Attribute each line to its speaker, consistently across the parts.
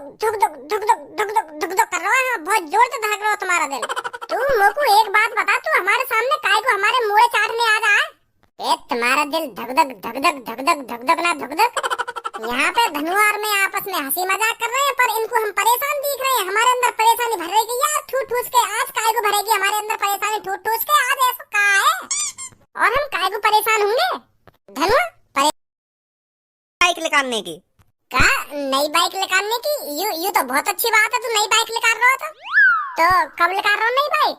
Speaker 1: धुक धुक धुक धुक धुक धुक धुक धुक कर रहा है। बहुत जोर से धड़क रहा है तुम्हारा दिल। तू मोको एक बात बता, तू हमारे सामने काय को हमारे मुड़े चाटने आ रहा है? ए तुम्हारा दिल धक धक धक धक धक धक धक धक ना धक धक। यहाँ पे धनुआ और मैं आपस में हंसी मजाक कर रहे हैं, पर इनको हम परेशान दिख रहे हैं। हमारे अंदर परेशानी भर रही है यार, ठूस ठूस के। आज काय को भरेगी हमारे अंदर परेशानी ठूस ठूस के? आज ऐसा का है और हम काय को परेशान होंगे? धनुआ
Speaker 2: बाइक निकालने की
Speaker 1: का? नई बाइक निकालने की? यू तो बहुत अच्छी बात है, तू नई बाइक निकाल रहा था। तो कब निकाल रहा हो नई बाइक?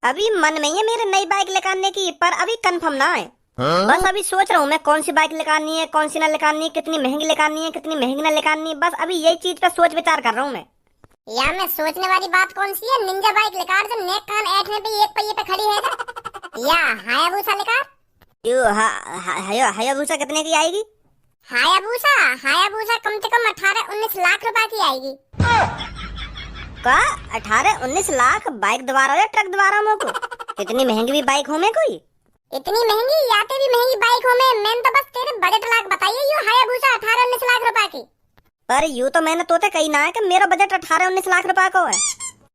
Speaker 2: अभी मन में है मेरे नई बाइक निकालने की, पर अभी कंफर्म ना है। बस अभी सोच रहा हूँ मैं कौन सी बाइक निकालनी है, कौन सी ना निकालनी है, कितनी महंगी निकालनी है, कितनी महंगी ना निकालनी है। बस अभी यही चीज का सोच विचार कर रहा हूँ मैं।
Speaker 1: या मैं सोचने वाली बात कौन सी है? निंजा बाइक निकाल जो नेक कान ऐठने पे एक पहिए पे खड़ी है। या हायाबुसा निकाल।
Speaker 2: हायाबुसा कितने की आएगी?
Speaker 1: हायाबुसा कम से कम 18-19 लाख रुपए की आएगी।
Speaker 2: का 18-19 लाख? बाइक दोबारा या ट्रक दोबारा मोको? इतनी महंगी भी बाइक हो में कोई?
Speaker 1: इतनी महंगी या तेरी महंगी बाइक हो में? मैंने तो बस तेरे बजट लाख बताइए। यू हायाबुसा 18-19 लाख रुपए की।
Speaker 2: पर यू तो मैंने तोते कही ना है कि मेरा बजट 18-19 लाख रुपए का है।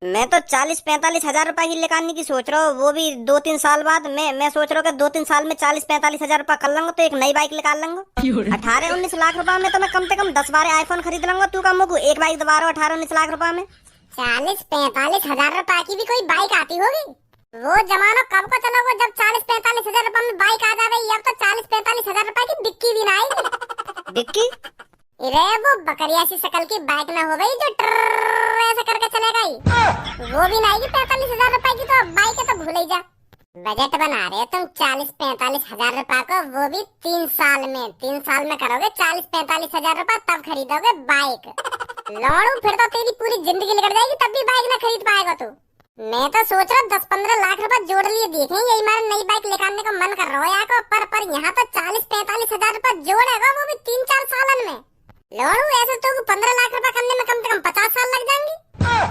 Speaker 2: मैं तो 40-45 हजार रुपए की निकालने की सोच रहा हूँ, वो भी 2-3 साल बाद। मैं सोच रहा हूँ कि 2-3 साल में 40-45 हजार रुपए कर लूंगा तो एक नई बाइक निकाल लूंगा। 18-19 लाख रुपए में तो मैं कम से कम 10-12 आईफोन खरीद लूंगा। तू कम होगा एक बाइक दोबारा 18-19 लाख रुपए में?
Speaker 1: 40-45 हजार रुपए की भी कोई बाइक आती होगी? वो जमाना कब का चला गया जब 40-45 हजार रुपए में बाइक आ जावे। अब तो 40-45 हजार रुपए की डिक्की भी ना आएगी।
Speaker 2: डिक्की?
Speaker 1: अरे वो बकरिया सी शकल की बाइक ना हो गई जो ट्रर ऐसे करके चलेगा ही, वो भी ना आएगी 45 हजार रुपए की। तो बाइक है तो भूल ही जा। बजट बना रहे हो तुम 40-45 हजार रुपए को, वो भी 3 साल में। 3 साल में करोगे 40-45 हजार रुपए, तब खरीदोगे बाइक। लौड़ू फिर तो तेरी पूरी जिंदगी निकल जाएगी, तब भी बाइक ना खरीद पाएगा तू। मैं तो सोच रहा 10-15 लाख रुपए जोड़ लिए देखें, यही मेरा नई बाइक निकालने का मन कर रहा है यार। पर यहाँ तो 40-45 हजार रुपए जोड़ेगा, वो भी 3-4 सालन में। लोड़ू ऐसे तो 15 लाख रुपए करने में कम से कम 50 साल लग जाएंगे।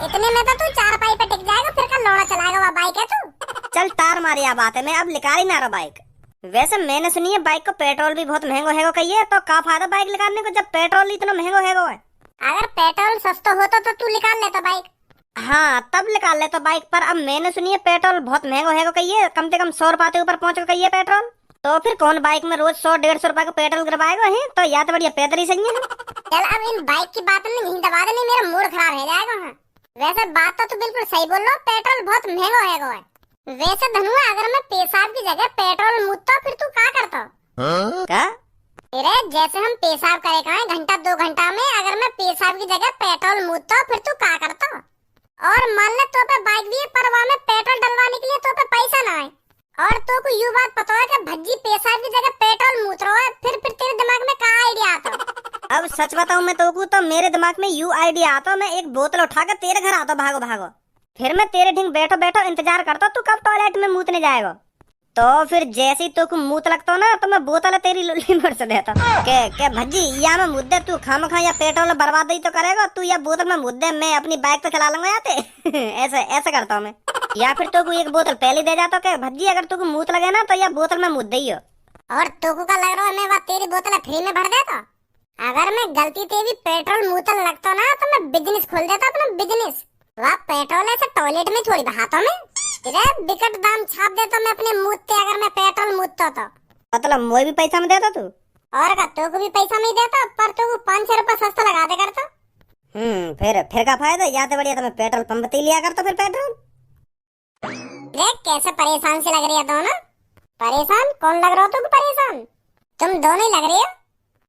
Speaker 1: इतने में तो तू 4 पाई पे टिक जाएगा, फिर का लौड़ा चलाएगा वो बाइक है तू।
Speaker 2: चल तार मारी आ बात है, मैं अब निकाल ही ना रहा बाइक। वैसे मैंने सुनी है बाइक को पेट्रोल भी बहुत महंगा है कहिए, तो का फायदा बाइक निकालने को जब पेट्रोल इतना महंगा है?
Speaker 1: अगर पेट्रोल सस्ता होता तो तू निकाल लेता बाइक।
Speaker 2: हाँ तब निकाल लेता बाइक, पर अब मैंने सुनी है पेट्रोल बहुत महंगा है कहिए, कम से कम 100 रुपए के ऊपर पहुंच कहिए पेट्रोल। तो फिर कौन बाइक में रोज 100-150 रुपए का पेट्रोल करवाएगा है? तो या तो बढ़िया पैदल ही सही है।
Speaker 1: चल अब इन बाइक की बात में नहीं दबा देनी, मेरा मूड खराब हो जाएगा। हाँ वैसे बात तो तू बिल्कुल सही बोल रहा, पेट्रोल बहुत महंगा है। वैसे धनुआ अगर मैं पेशाब की जगह पेट्रोल मुझता फिर तू क्या करता?
Speaker 2: क्या?
Speaker 1: अरे जैसे हम पेशाब करे कहाँ घंटा 2 घंटा में, अगर मैं पेशाब की जगह पेट्रोल मुझता फिर तू क्या करता? और मान ले तो पे बाइक भी है, पर वहाँ में पेट्रोल डलवाने के लिए तो पे पैसा ना है, और तो को यू बात पता है कि भज्जी पेशाब की जगह पेट्रोल मूत रहा है, फिर तेरे दिमाग में क्या आइडिया आता?
Speaker 2: अब सच बताऊं मैं तो मेरे दिमाग में यू आइडिया आता, मैं एक बोतल उठा कर तेरे घर आता भागो भागो, फिर मैं तेरे ढिंग बैठो बैठो इंतजार करता तू कब टॉयलेट में मूतने जाएगा। तो फिर जैसे ही तो मूत लगता ना तो मैं बोतल तेरी लुल्ली भर से देता के भज्जी या मैं मुद्दे तू खाम खा या पेट्रोल बर्बाद ही तो करेगा तू, या बोतल में मुद्दे मैं अपनी बाइक तो चला लूंगा याते ऐसे करता हूँ मैं। या फिर तो एक बोतल पहले दे जाता के भज्जी अगर तू मूत लगे ना तो या बोतल में मुद्दे ही हो।
Speaker 1: और तो का लग रहा है मैं बात तेरी बोतल फ्री में भर देता। अगर मैं गलती से भी पेट्रोल मूतल लगता ना तो मैं बिजनेस खोल देता अपना बिजनेस। वह पेट्रोल ऐसे टॉयलेट में छोड़ी बहाता मैं, इधर बिकट दाम छाप देता मैं अपने मूतते, अगर मैं पेट्रोल मूतता तो।
Speaker 2: मतलब मुझे भी पैसा में देता तू?
Speaker 1: और का तो को भी पैसा में देता, पर तो 5-6 रुपए सस्ता लगा दे करता।
Speaker 2: फिर का फायदा? या तो बढ़िया तो मैं पेट्रोल पंप पे लिया करता फिर पेट्रोल।
Speaker 1: देख कैसे परेशान से लग रही है दोनों। परेशान कौन लग रहा हो? तुम परेशान तुम दोनों ही लग रही हो।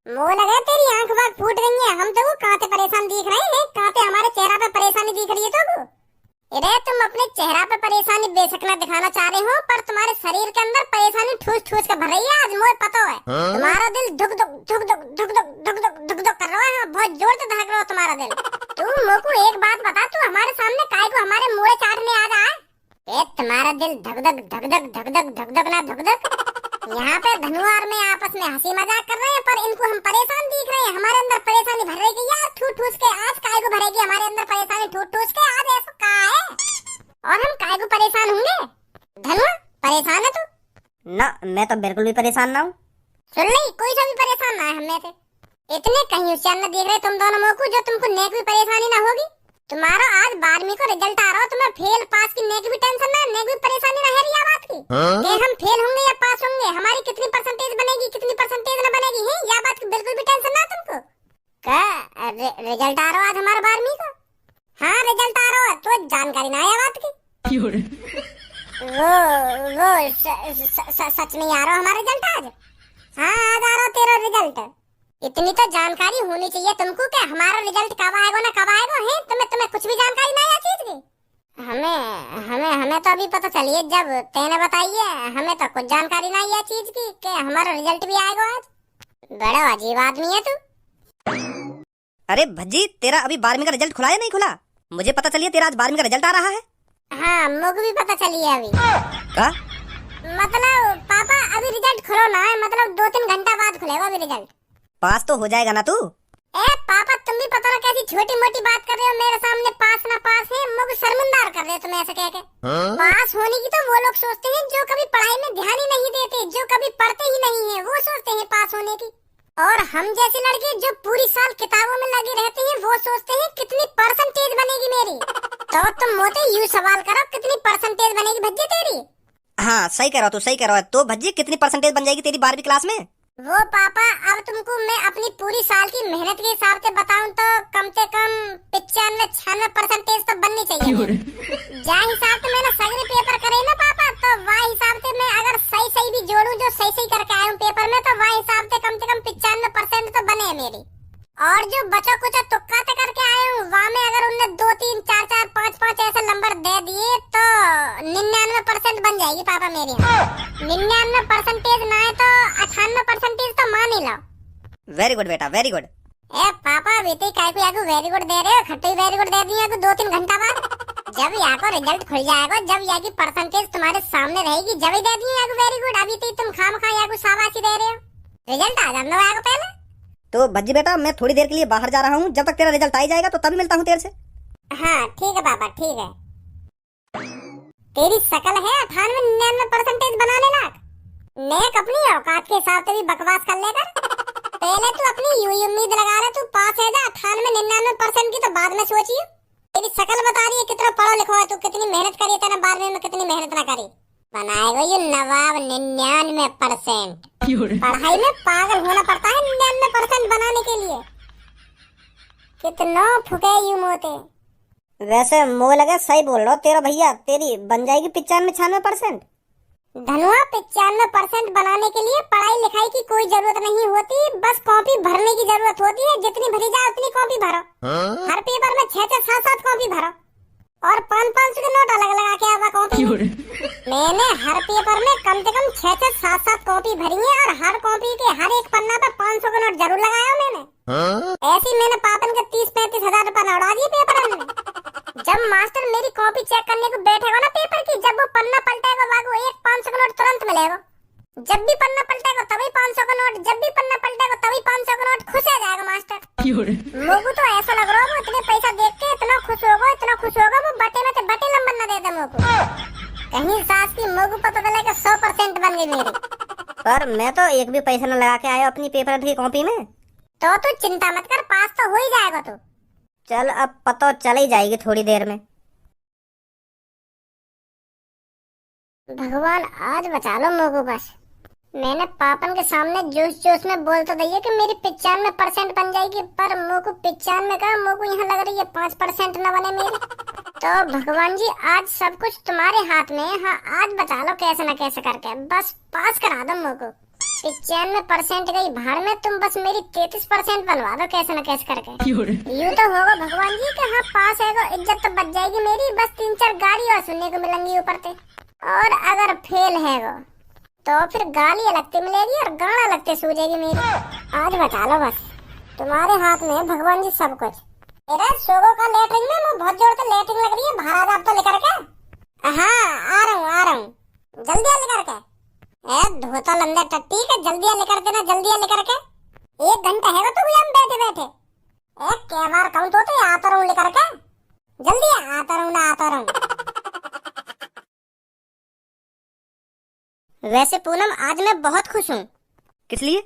Speaker 1: मुँह लगा तेरी आंख बाग फूट गई है, हम तो कांटे परेशान दिख रहे हैं, कांटे हमारे चेहरा पे परेशानी दिख रही है। तो अरे तुम अपने चेहरा पे परेशानी बेशक न दिखाना चाह रहे हो, पर तुम्हारे शरीर के अंदर परेशानी ठूस ठूस के भर रही है। आज मुझे पता है तुम्हारा दिल धुक धुक धुक धुक धुक धुक धुक धुक धुक धुक कर रहा है, बहुत जोर से धड़क रहा है तुम्हारा दिल। तू मोको एक बात बता, तू हमारे सामने काय को हमारे मुड़े चाटने आ रहा है? ए तुम्हारा दिल धक धक धक धक धक धक धक धक ना धक धक। यहाँ पे धनुआ और मैं आपस में हंसी मजाक कर रहे हैं, पर इनको हम परेशान दिख रहे हैं। हमारे अंदर परेशानी भर रही है यार, ठूस ठूस के। आज काय को भरेगी हमारे अंदर परेशानी ठूस ठूस के? आज ऐसा का है और हम काय को परेशान होंगे? धनुआ परेशान है तू?
Speaker 2: ना मैं तो बिल्कुल भी परेशान ना हूँ।
Speaker 1: सुन ली, कोई सा भी परेशान ना है हम में से। इतने कहीं होशियार न देख रहे तुम दोनों मुंह को, जो तुमको नेक भी परेशानी ना होगी। तुम्हारा आज 12वीं को रिजल्ट आ रहा हो, तुम्हें फेल पास की नेक भी टेंशन ना, नेक भी परेशानी ना है रिया बात की कि हम फेल होंगे या पास होंगे, हमारी कितनी परसेंटेज बनेगी कितनी परसेंटेज न बनेगी है, या बात की बिल्कुल भी टेंशन ना तुमको। रिजल्ट आ रहा हो आज हमारा 12वीं का? हाँ रिजल्ट आ रहा है तो जानकारी ना है बात की। वो सच नहीं आ रहा हमारा रिजल्ट आज? हाँ आज आ रहा तेरा रिजल्ट। इतनी तो जानकारी होनी चाहिए तुमको कि हमारा रिजल्ट कब आएगा ना कब आएगा है, तुम्हें कुछ भी जानकारी नहीं है चीज की। हमें हमें हमें तो अभी पता चली है जब तेने बताई है, हमें तो कुछ जानकारी नहीं है चीज की कि हमारा रिजल्ट भी आएगा आज। बड़ा अजीब आदमी है तू।
Speaker 2: अरे भज्जी, तेरा अभी 12वीं का रिजल्ट खुला या नहीं खुला? मुझे पता चलिए तेरा आज 12वीं का रिजल्ट आ रहा है।
Speaker 1: हाँ मुझे भी पता चली है अभी।
Speaker 2: का?
Speaker 1: मतलब पापा अभी रिजल्ट खुलो ना है, मतलब 2-3 घंटा बाद खुलेगा अभी रिजल्ट।
Speaker 2: पास तो हो जाएगा ना तू?
Speaker 1: ए पापा तुम भी पता ना कैसी छोटी मोटी बात कर रहे हो मेरे सामने, पास ना पास है, मुझे शर्मिंदा कर रहे हो तुम ऐसे कह के। पास होने की तो वो लोग सोचते हैं जो कभी पढ़ाई में ध्यान ही नहीं देते, जो कभी पढ़ते ही नहीं है, वो सोचते हैं पास होने की। और हम जैसे लड़के जो पूरी साल किताबों में लगे रहते हैं वो सोचते हैं कितनी परसेंटेज बनेगी मेरी। तो तुम मोटे यूं सवाल करो कितनी परसेंटेज बनेगी भज्जी तेरी?
Speaker 2: हाँ सही कह रहा तू, सही कह रहा है। तो भज्जी कितनी परसेंटेज बन जाएगी तेरी 12वीं क्लास में?
Speaker 1: वो पापा अब तुमको मैं अपनी पूरी साल की मेहनत के हिसाब से बताऊं तो कम से कम 95-96% तो बननी चाहिए। जा हिसाब से मैंने सगरे पेपर करे ना पापा, तो वह हिसाब से मैं अगर सही भी जोड़ू जो सही करके आया हूँ पेपर में, तो वह हिसाब से कम 95% तो बने मेरी। और जो बचा कुछ तुक्का करके आए हूँ वहाँ में अगर उनने 2-3, 4-4, 5-5 ऐसे नंबर दे दिए तो 99% बन जाएगी पापा मेरी। 99% ना है तो 98% तो मान ही लो।
Speaker 2: वेरी गुड बेटा, वेरी गुड।
Speaker 1: ए पापा बेटे काय को याको वेरी गुड दे रहे हो, खट्टी वेरी गुड दे दी याको 2-3 घंटा बाद। जब यहाँ को रिजल्ट खुल जाएगा, जब यहाँ की परसेंटेज तुम्हारे सामने रहेगी, जब ही दे दी याको वेरी गुड। अभी तो तुम खामखा याको शाबाशी दे रहे हो। रिजल्ट आ जाना याको पहले।
Speaker 2: तो भज्जी बेटा मैं थोड़ी देर के लिए बाहर जा रहा हूँ, जब तक तेरा रिजल्ट आ जाएगा तो तभी मिलता हूँ तेरे से।
Speaker 1: हाँ ठीक है पापा ठीक है। तेरी शकल है 98-99% बनाने लायक। नेक अपनी औकात के हिसाब से भी बकवास कर लेकर। पहले तू अपनी यूं उम्मीद लगा रहा तू पास है जा 98-99% की, तो बाद में सोचिए। तेरी शकल बता रही है कितना पढ़ा लिखा है तू, कितनी मेहनत करी तेने 12वीं में, कितनी मेहनत ना करी। बनाएगा ये नवाब 99%। पढ़ाई में पागल होना पड़ता है 99% बनाने के लिए। कितना फुके यूं मोते।
Speaker 2: वैसे मुझे लगा सही बोल रहा हो तेरा भैया, तेरी बन जाएगी 95-96%।
Speaker 1: धनुआ 95% बनाने के लिए पढ़ाई लिखाई की कोई जरूरत नहीं होती, बस कॉपी भरने की जरूरत होती है। जितनी भरी जाए उतनी कॉपी भरो। हर पेपर में 6-6, 7-7 कॉपी भरो और 500-500 के नोट अलग लगा के आवा कॉपी। मैंने हर पेपर में कम से कम 6-6, 7-7 कॉपी भरी है और हर कॉपी के हर एक पन्ना पे 500 का नोट जरूर लगाया मैंने। ऐसी मैंने पापन के 30-35 हजार रुपए लौटा दिए पेपर में। जब मास्टर मेरी कॉपी चेक करने को बैठेगा ना पेपर की, जब वो पन्ना पलटेगा वागो एक 500 का नोट तुरंत मिलेगा। जब भी पन्ना पलटेगा तभी 500 का नोट, जब भी पन्ना पलटेगा तभी 500 का नोट। खुश हो जाएगा मास्टर। मुझे तो ऐसा लग रहा है वो इतने पैसा देख के इतना खुश होगा वो बटे में से बटे नंबर न देता मुझको। कहीं सास की मुझको पता चला कि 100% बन गई मेरी।
Speaker 2: पर मैं तो एक भी पैसा न लगा के आया अपनी पेपर की कॉपी में।
Speaker 1: तो तू चिंता मत कर, पास तो हो ही जाएगा तू।
Speaker 2: चल अब पता चल ही जाएगी थोड़ी देर में।
Speaker 1: भगवान आज बचा लो मुझको बस। मैंने पापन के सामने जोश में बोल तो दिया कि मेरी 95% बन जाएगी, पर मुझको 95 का मुझको यहाँ लग रही है 5% न बने मेरी। तो भगवान जी आज सब कुछ तुम्हारे हाथ में है। हाँ आज बचा लो कैसे न कैसे करके, बस पास करा दो मुझको। 95% गई भाड़ में, तुम बस मेरी 33% बनवा दो कैसे न कैसे करके। यूँ तो होगा भगवान जी कि हाँ पास है, इज्जत तो बच जाएगी मेरी। बस 3-4 गाड़ी और सुनने को मिलेंगी ऊपर से। और अगर फेल है वो तो फिर गाली अलगते मिलेगी और गाना अलगते सूझेगी मेरी। आज बचा लो बस, तुम्हारे हाथ में है भगवान जी सब कुछ। मेरा सोगो का लेटरिंग में मुझे बहुत जोर से लेटरिंग लग रही है, बाहर आ तो लेकर के। हाँ आ रहा हूँ जल्दी आ लेकर के। धोता लंदे टट्टी के जल्दी आ लेकर देना, जल्दी आ लेकर के। 1 घंटा है तो हम बैठे क्या बार कहूँ तो आता रहूँ लेकर के। जल्दी आता रहूँ।
Speaker 2: वैसे पूनम आज मैं बहुत खुश हूँ। किस लिए?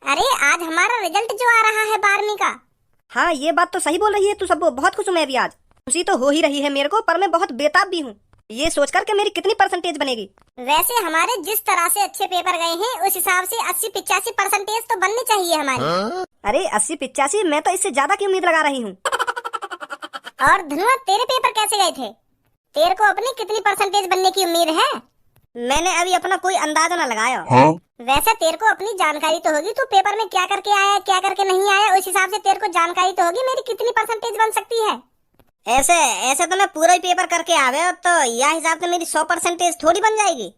Speaker 1: अरे आज हमारा रिजल्ट जो आ रहा है 12वीं का।
Speaker 2: हाँ ये बात तो सही बोल रही है तू सबो, बहुत खुश हूँ मैं भी आज। खुशी तो हो ही रही है मेरे को, पर मैं बहुत बेताब भी हूँ ये सोचकर कि मेरी कितनी परसेंटेज बनेगी।
Speaker 1: वैसे हमारे जिस तरह से अच्छे पेपर गए हैं उस हिसाब से 80-85 परसेंटेज तो बननी चाहिए हमारी।
Speaker 2: अरे 80-85, मैं तो इससे ज्यादा की उम्मीद लगा रही हूँ।
Speaker 1: और धनुआ तेरे पेपर कैसे गए थे? तेरे को अपनी कितनी परसेंटेज बनने की उम्मीद है?
Speaker 2: मैंने अभी अपना कोई अंदाजा न लगाया।
Speaker 1: वैसे तेरे को अपनी जानकारी तो होगी, तू पेपर में क्या करके आया क्या करके नहीं आया, उस हिसाब से तेरे को जानकारी तो होगी मेरी कितनी परसेंटेज बन सकती है।
Speaker 2: ऐसे ऐसे तो मैं पूरा ही पेपर करके आवे तो यह हिसाब से मेरी 100 परसेंटेज थोड़ी बन जाएगी।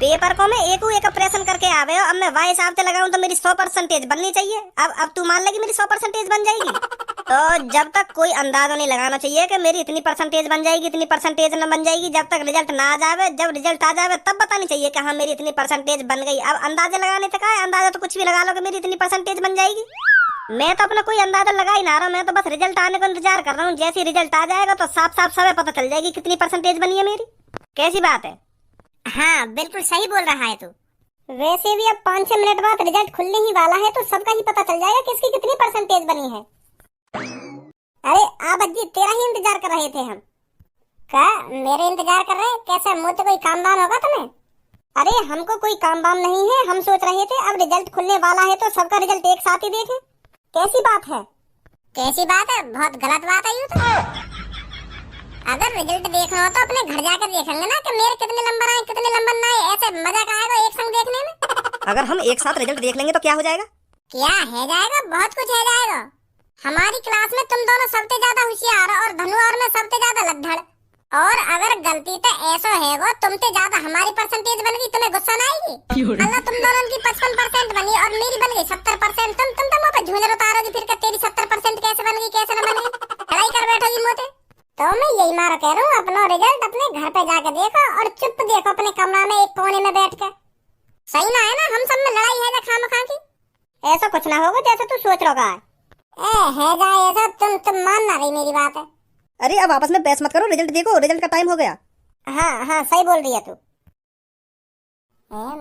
Speaker 2: पेपर को मैं एक ऑपरेशन करके आवे, अब मैं वाई हिसाब से लगाऊं तो मेरी 100 परसेंटेज बननी चाहिए। अब तू मान लेगी मेरी 100 परसेंटेज बन जाएगी। तो जब तक कोई अंदाजा नहीं लगाना चाहिए कि मेरी इतनी परसेंटेज बन जाएगी इतनी परसेंटेज न बन जाएगी, जब तक रिजल्ट ना आ जावे। जब रिजल्ट आ जावे तब बतानी चाहिए कि हाँ मेरी इतनी परसेंटेज बन गई। अब अंदाजा लगाने तक है, अंदाजा तो कुछ भी लगा लो कि मेरी इतनी परसेंटेज बन जाएगी। मैं तो अपना कोई अंदाजा लगा ही ना रहा, मैं तो बस रिजल्ट आने का इंतजार कर रहा हूँ। जैसे रिजल्ट आ जाएगा तो साफ साफ सब पता चल जाएगी कितनी परसेंटेज बनी है मेरी। कैसी बात है?
Speaker 1: हाँ बिल्कुल सही बोल रहा है तू। वैसे भी अब 5-6 मिनट बाद रिजल्ट खुलने ही वाला है तो सबका ही पता चल जाएगा किसकी कितनी परसेंटेज बनी है। अरे आप अज्जी तेरा ही इंतजार कर रहे थे हम। क्या मेरे इंतजार कर रहे? कैसा मुझसे कोई काम दाम होगा तुम्हें? अरे हमको कोई काम वाम नहीं है, हम सोच रहे थे अब रिजल्ट खुलने वाला है तो सबका रिजल्ट एक साथ ही देखें। कैसी बात है? कैसी बात है? बहुत गलत बात है। यूँ तो अगर रिजल्ट देखना हो तो अपने घर जाकर देखेंगे ना कि मेरे कितने नंबर आए कितने नंबर ना आए। ऐसे मजा का आएगा एक संग देखने में।
Speaker 2: अगर हम एक साथ रिजल्ट देख लेंगे तो क्या हो जाएगा?
Speaker 1: क्या है जाएगा? बहुत कुछ है जाएगा। हमारी क्लास में तुम दोनों सबसे ज्यादा होशियार और धनु और मैं सबसे ज्यादा लद्दड़। और अगर गलती तो ऐसा है वो तुमसे ज्यादा हमारी परसेंटेज बन गई, तुम्हें गुस्सा ना आएगी? अल्लाह तुम दोनों की 55% बनी और मेरी बन गई 70%। तुम तो मुँह पे झूलर उतारोगी फिर तेरी 70% कैसे बन गई कैसे न बन गई, लड़ाई कर बैठोगी मुँह पे। तो मैं यही मारो कह रहा हूँ अपना रिजल्ट अपने घर पे जाके देखो और चुप देखो अपने कमरा में एक कोने में बैठ कर। सही ना है ना? हम सब में लड़ाई है ना खामखा की? ऐसा कुछ ना होगा जैसे तू सोच रहा है। है जाए ऐसा तुम मान ना रही मेरी बात है।
Speaker 2: अरे अब आपस में बहस मत करो, रिजल्ट देखो, रिजल्ट का टाइम हो गया।
Speaker 1: हाँ हाँ सही बोल रही है तू।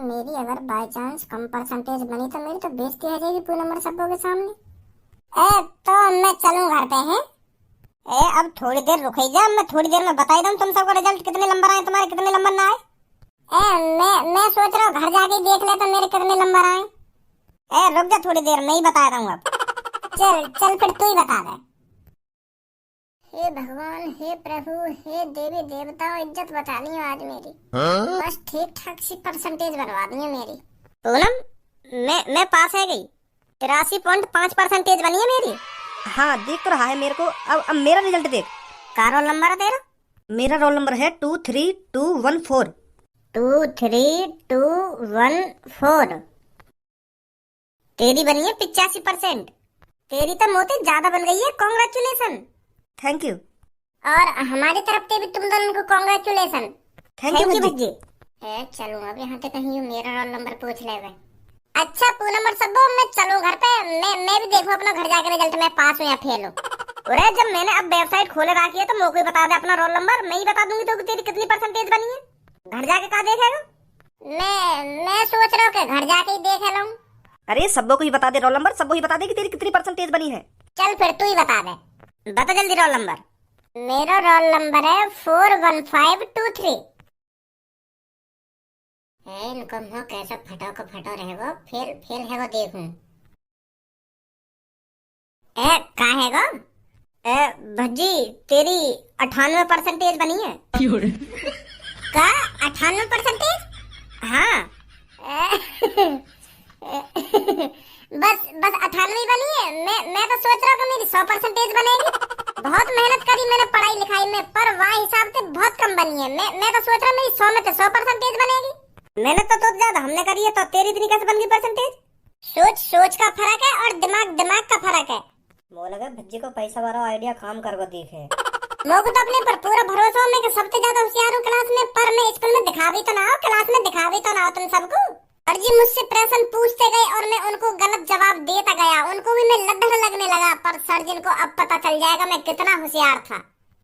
Speaker 1: मेरी अगर बाय चांस कम परसेंटेज बनी तो मेरी तो बेइज्जती हो जाएगी पूरे नंबर सबों के सामने। तो मैं चलूं घर पे हैं। अब थोड़ी देर रुक ही जा, मैं थोड़ी देर में बता दूं तुम सबको रिजल्ट कितने नंबर आए तुम्हारे कितने नंबर ना आए। मैं सोच रहा हूँ घर जाके देख ले तो मेरे कितने नंबर आए। रुक जा थोड़ी देर, मैं ही बता दूंगा। चल चल फिर तू ही बता दे। हे भगवान, हे प्रभु, हे देवी देवताओं, इज्जत बचा ली आज मेरी। बस ठीक ठाक सी परसेंटेज बनवा दी है मेरी। पूनम मैं पास है गई, 83.5 परसेंटेज बनी है मेरी।
Speaker 2: हाँ देख तो रहा है मेरे को। अब मेरा रिजल्ट देख।
Speaker 1: क्या रोल नंबर है तेरा?
Speaker 2: मेरा रोल नंबर है 23214।
Speaker 1: 23214। तेरी बनी है 85%। तेरी तो मोती ज्यादा बन गई है, कॉन्ग्रेचुलेसन।
Speaker 2: Thank you.
Speaker 1: और हमारी तरफ से भी तुम दोनों को कॉन्ग्रेचुलेसन।
Speaker 2: Thank you Bhajji.
Speaker 1: चलूं अब यहाँ से कहीं मेरा रोल नंबर पूछ ले वे। अच्छा पूनम और सबो मैं चलूं घर पे। मैं भी देखूं अपना घर जाकर रिजल्ट में पास हूं या फेल हूं। अरे जब मैंने अब वेबसाइट खोले रखी है तो मुझे बता दे अपना रोल नंबर, मैं ही बता दूंगी तो तेरी कितनी परसेंटेज बनी है। घर जाके क्या देखेगा? मैं सोच रहा हूँ कि घर जाके ही देख लूं।
Speaker 2: अरे सबको ही बता दे रोल नंबर, सबको ही बता दे कि तेरी कितनी परसेंटेज बनी है।
Speaker 1: चल फिर तू ही बता दे, बता जल्दी रोल नंबर। मेरा रोल नंबर है 41523। इनको मुँह कैसा फटो को फटो रहेगा, फेल है वो देखूं। कहाँ है गो? भज्जी तेरी 98 परसेंटेज बनी है। का 98 परसेंटेज? हाँ बस 98 बनी है। मैं तो सोच रहा हूँ कि मेरी 100 परसेंटेज बनेगी। बहुत मेहनत करी मैंने पढ़ाई लिखाई में, पर वह हिसाब से बहुत कम बनी है। मैं तो सोच रहा हूँ मेरी 100 में तो 100 परसेंटेज बनेगी। मेहनत तो ज्यादा हमने करी है, तो तेरी इतनी कैसे बन गई परसेंटेज? सोच का फर्क है और दिमाग का फर्क है।
Speaker 2: वो लगा भज्जी को पैसा वाला आइडिया काम कर देखे।
Speaker 1: लोगों तो अपने पर पूरा भरोसा है कि सबसे ज्यादा होशियार हूँ क्लास में, पर मैं स्कूल में दिखा भी तो ना हो, क्लास में दिखा भी तो ना हो तुम सबको। और जी मुझसे प्रश्न पूछते गए और मैं उनको गलत जवाब देता गया, उनको भी मैं लड्डू लगने लगा। पर सर जिनको अब पता चल जाएगा मैं कितना होशियार था,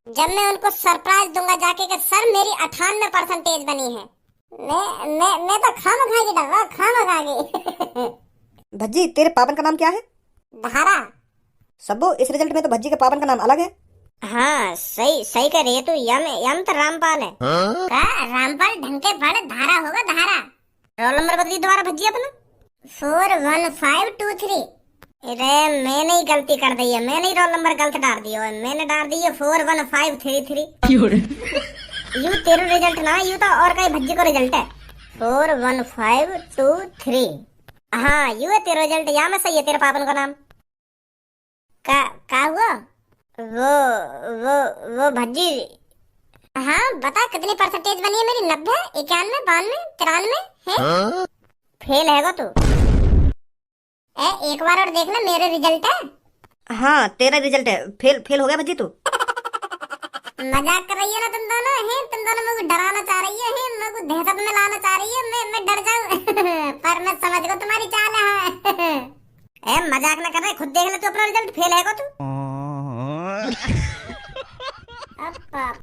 Speaker 1: जब मैं उनको सरप्राइज दूंगा जाके कि सर मेरी 98 परसेंटेज बनी है। मैं तो खामखा की डर रहा, खामखा की।
Speaker 2: भज्जी तेरे पापन का नाम क्या है?
Speaker 1: धारा।
Speaker 2: सबो इस रिजल्ट में तो भज्जी के पापन का नाम अलग है।
Speaker 1: हाँ सही सही कर रही है तू। यम यम तो रामपाल है। का रामपाल ढंग के पढ़, धारा होगा धारा। रोल नंबर बता दी दोबारा भज्जी अपना। 41523। अरे मैंने ही गलती कर दी है, मैंने ही रोल नंबर गलत डाल दिया है। मैंने डाल दी है 41533। यू तेरा रिजल्ट ना, यू तो और कहीं भज्जी को रिजल्ट है। 41523। हाँ यू है तेरा रिजल्ट, या में सही है तेरे पापन का नाम। का हुआ? वो वो भज्जी। हाँ बता कितनी परसेंटेज बनी है मेरी? 90, 91, 92, 93 है? फेल है तू। एक बार और देख ले, मेरे रिजल्ट है।
Speaker 2: हाँ तेरा रिजल्ट है। फेल फेल हो गया भज्जी तू।
Speaker 1: मजाक कर रही है ना तुम दोनों? हैं तुम दोनों मेरे को डराना चाह रही है, मेरे को दहशत में लाना चाह रही है। मैं डर जाऊं पर मैं समझ गई तुम्हारी चाल है। मजाक ना कर रहे, खुद देख ले तू अपना रिजल्ट। फेल है तू। अब